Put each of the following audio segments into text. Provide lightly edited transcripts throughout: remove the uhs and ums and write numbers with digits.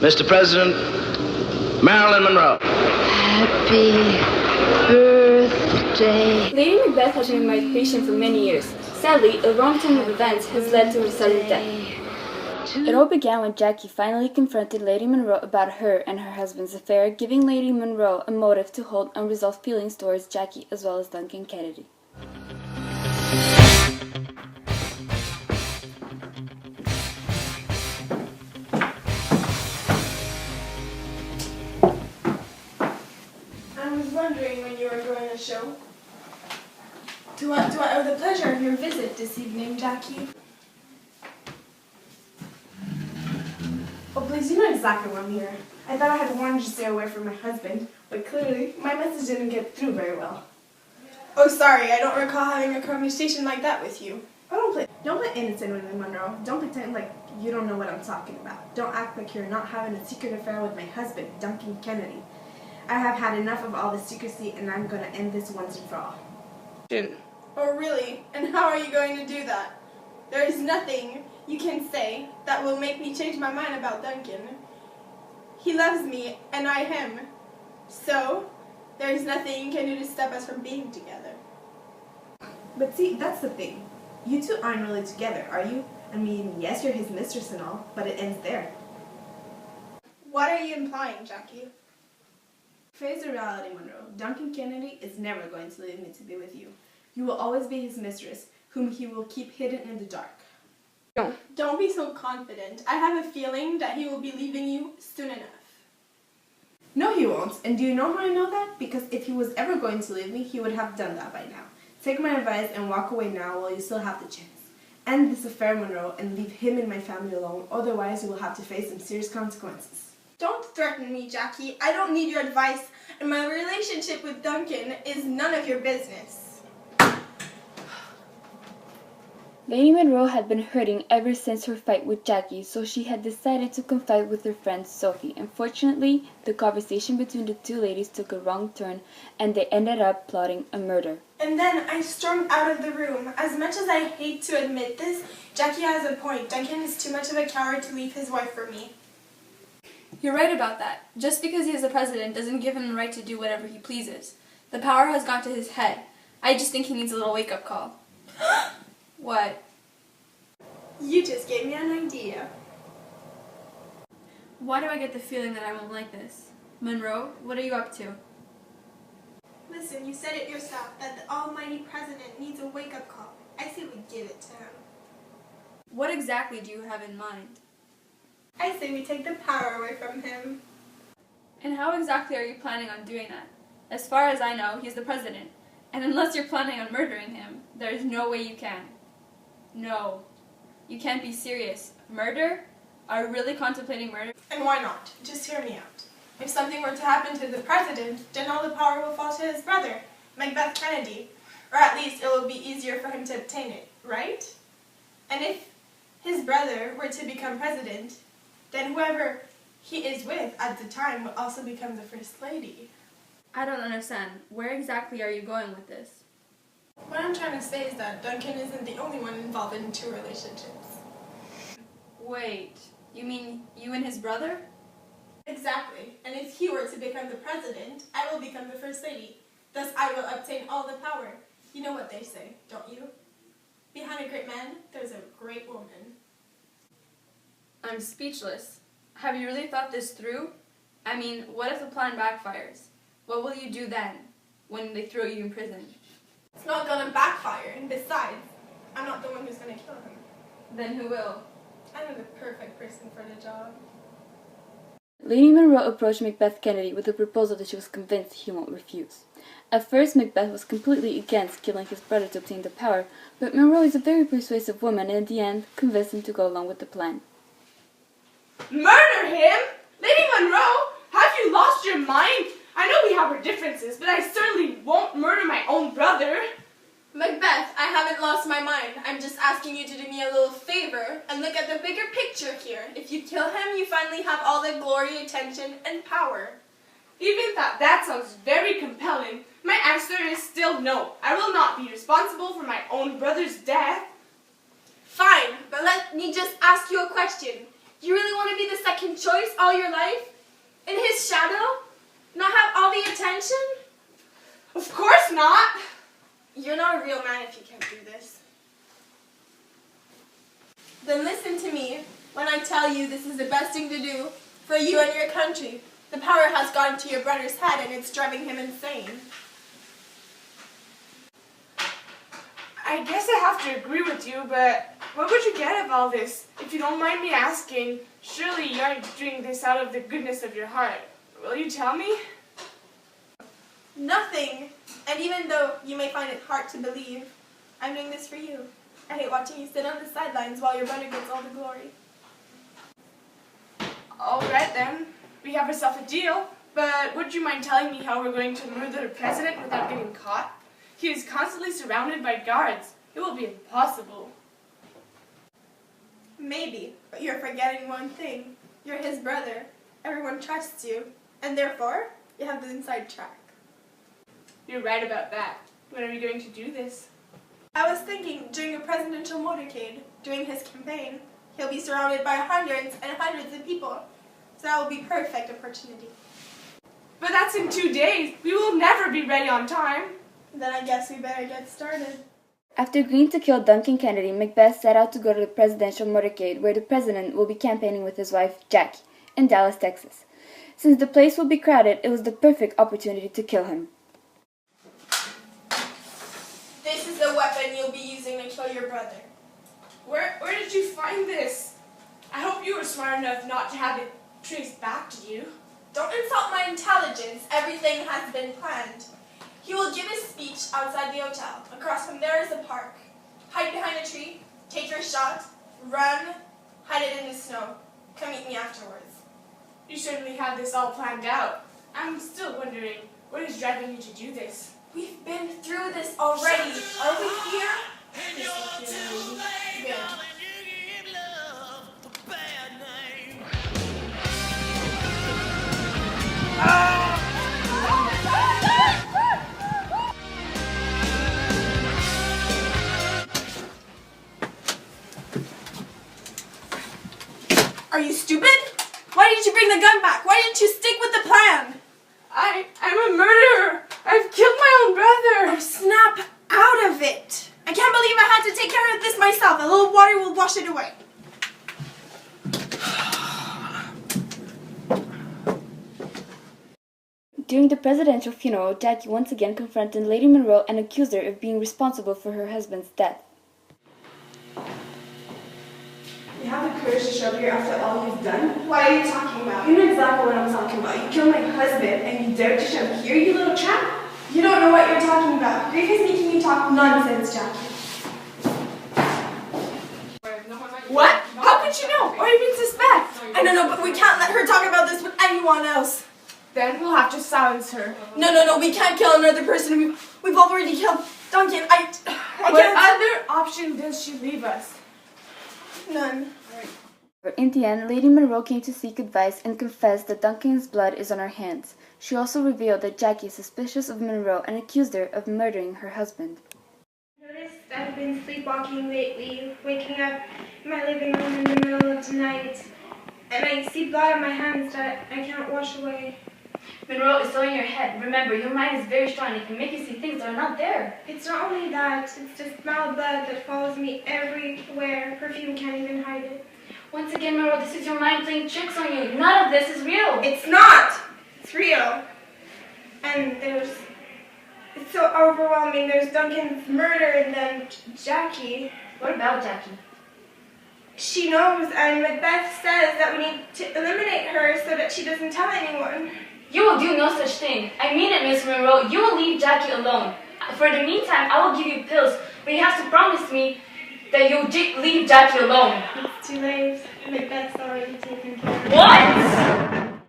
Mr. President, Marilyn Monroe. Happy birthday. Lady Macbeth has been my patient for many years. Sadly, a wrong turn of events has led to her sudden death. It all began when Jackie finally confronted Lady Monroe about her and her husband's affair, giving Lady Monroe a motive to hold unresolved feelings towards Jackie as well as Duncan Kennedy. I was wondering when you were going to show. Do I owe the pleasure of your visit this evening, Jackie? Oh, please, you know exactly why I'm here. I thought I had warned you to stay away from my husband, but clearly my message didn't get through very well. Oh, sorry, I don't recall having a conversation like that with you. Oh, don't play innocent with me, Monroe. Don't pretend like you don't know what I'm talking about. Don't act like you're not having a secret affair with my husband, Duncan Kennedy. I have had enough of all the secrecy, and I'm going to end this once and for all. Oh, really? And how are you going to do that? There is nothing you can say that will make me change my mind about Duncan. He loves me, and I him. So, there is nothing you can do to stop us from being together. But see, that's the thing. You two aren't really together, are you? I mean, yes, you're his mistress and all, but it ends there. What are you implying, Jackie? Face the reality, Monroe. Duncan Kennedy is never going to leave me to be with you. You will always be his mistress, whom he will keep hidden in the dark. Don't be so confident. I have a feeling that he will be leaving you soon enough. No, he won't. And do you know how I know that? Because if he was ever going to leave me, he would have done that by now. Take my advice and walk away now while you still have the chance. End this affair, Monroe, and leave him and my family alone. Otherwise, you will have to face some serious consequences. Don't threaten me, Jackie. I don't need your advice, and my relationship with Duncan is none of your business. Lady Monroe had been hurting ever since her fight with Jackie, so she had decided to confide with her friend Sophie. Unfortunately, the conversation between the two ladies took a wrong turn, and they ended up plotting a murder. And then I stormed out of the room. As much as I hate to admit this, Jackie has a point. Duncan is too much of a coward to leave his wife for me. You're right about that. Just because he is the president doesn't give him the right to do whatever he pleases. The power has got to his head. I just think he needs a little wake-up call. What? You just gave me an idea. Why do I get the feeling that I won't like this? Monroe, what are you up to? Listen, you said it yourself, that the almighty president needs a wake-up call. I say we give it to him. What exactly do you have in mind? I say we take the power away from him. And how exactly are you planning on doing that? As far as I know, he's the president. And unless you're planning on murdering him, there is no way you can. No. You can't be serious. Murder? Are you really contemplating murder? And why not? Just hear me out. If something were to happen to the president, then all the power will fall to his brother, Macbeth Kennedy. Or at least it will be easier for him to obtain it, right? And if his brother were to become president, then whoever he is with at the time will also become the first lady. I don't understand. Where exactly are you going with this? What I'm trying to say is that Duncan isn't the only one involved in two relationships. Wait, you mean you and his brother? Exactly. And if he were to become the president, I will become the first lady. Thus I will obtain all the power. You know what they say, don't you? Behind a great man, there's a great woman. I'm speechless. Have you really thought this through? I mean, what if the plan backfires? What will you do then, when they throw you in prison? It's not gonna backfire, and besides, I'm not the one who's gonna kill him. Then who will? I'm the perfect person for the job. Lady Monroe approached Macbeth Kennedy with a proposal that she was convinced he won't refuse. At first, Macbeth was completely against killing his brother to obtain the power, but Monroe is a very persuasive woman and in the end convinced him to go along with the plan. Murder him? Lady Monroe, have you lost your mind? I know we have our differences, but I certainly won't murder my own brother. Macbeth, I haven't lost my mind. I'm just asking you to do me a little favor and look at the bigger picture here. If you kill him, you finally have all the glory, attention, and power. Even that sounds very compelling, my answer is still no. I will not be responsible for my own brother's death. Fine, but let me just ask you a question. You really want to be the second choice all your life? In his shadow? Not have all the attention? Of course not. You're not a real man if you can't do this. Then listen to me when I tell you this is the best thing to do for you and your country. The power has gotten to your brother's head and it's driving him insane. I guess I have to agree with you, but what would you get of all this? If you don't mind me asking, surely you aren't doing this out of the goodness of your heart. Will you tell me? Nothing. And even though you may find it hard to believe, I'm doing this for you. I hate watching you sit on the sidelines while your brother gets all the glory. All right then, we have ourselves a deal, but would you mind telling me how we're going to murder the president without getting caught? He is constantly surrounded by guards. It will be impossible. Maybe, but you're forgetting one thing. You're his brother. Everyone trusts you, and therefore, you have the inside track. You're right about that. When are we going to do this? I was thinking during a presidential motorcade, during his campaign, he'll be surrounded by hundreds and hundreds of people. So that will be perfect opportunity. But that's in 2 days. We will never be ready on time. Then I guess we better get started. After agreeing to kill Duncan Kennedy, Macbeth set out to go to the presidential motorcade where the president will be campaigning with his wife, Jackie, in Dallas, Texas. Since the place will be crowded, it was the perfect opportunity to kill him. This is the weapon you'll be using to kill your brother. Where did you find this? I hope you were smart enough not to have it traced back to you. Don't insult my intelligence. Everything has been planned. He will give his speech outside the hotel. Across from there is a park. Hide behind a tree, take your shot, run, hide it in the snow. Come meet me afterwards. You certainly had this all planned out. I'm still wondering, what is driving you to do this? We've been through this already. Are we here? Good. Are you stupid? Why didn't you bring the gun back? Why didn't you stick with the plan? I'm a murderer. I've killed my own brother. Oh, snap out of it. I can't believe I had to take care of this myself. A little water will wash it away. During the presidential funeral, Jackie once again confronted Lady Monroe and accused her of being responsible for her husband's death. You have the courage to show up here after all you've done? What are you talking about? You know exactly what I'm talking about. You killed my husband and you dare to show up here, you little tramp? You don't know what you're talking about. Grief is making you talk nonsense, Jackie. What? How could you know? Or even suspect? I don't know, but we can't let her talk about this with anyone else. Then we'll have to silence her. No, we can't kill another person. We've already killed Duncan. I What can't. other option does she leave us? None. In the end, Lady Monroe came to seek advice and confessed that Duncan's blood is on her hands. She also revealed that Jackie is suspicious of Monroe and accused her of murdering her husband. Noticed I've been sleepwalking lately, waking up in my living room in the middle of the night, and I see blood on my hands that I can't wash away. Monroe, it's all in your head. Remember, your mind is very strong. It can make you see things that are not there. It's not only that, it's the smell of blood that follows me everywhere. Perfume can't even hide it. Once again, Monroe, this is your mind playing tricks on you. None of this is real. It's not! It's real. And it's so overwhelming. There's Duncan's murder and then Jackie. What about Jackie? She knows, and Macbeth says that we need to eliminate her so that she doesn't tell anyone. You will do no such thing. I mean it, Miss Monroe. You will leave Jackie alone. For the meantime, I will give you pills, but you have to promise me that you'll leave Jackie alone. It's too late. Macbeth's already taken care of. What?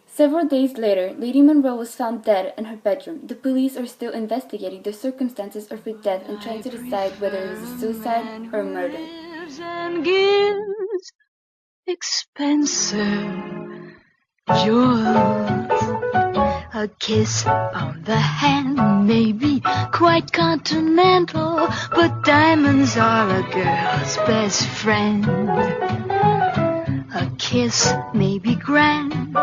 Several days later, Lady Monroe was found dead in her bedroom. The police are still investigating the circumstances of her death and trying to decide whether it was a suicide or a murder. And gives expensive jewels. A kiss on the hand may be quite continental, but diamonds are a girl's best friend. A kiss may be grand,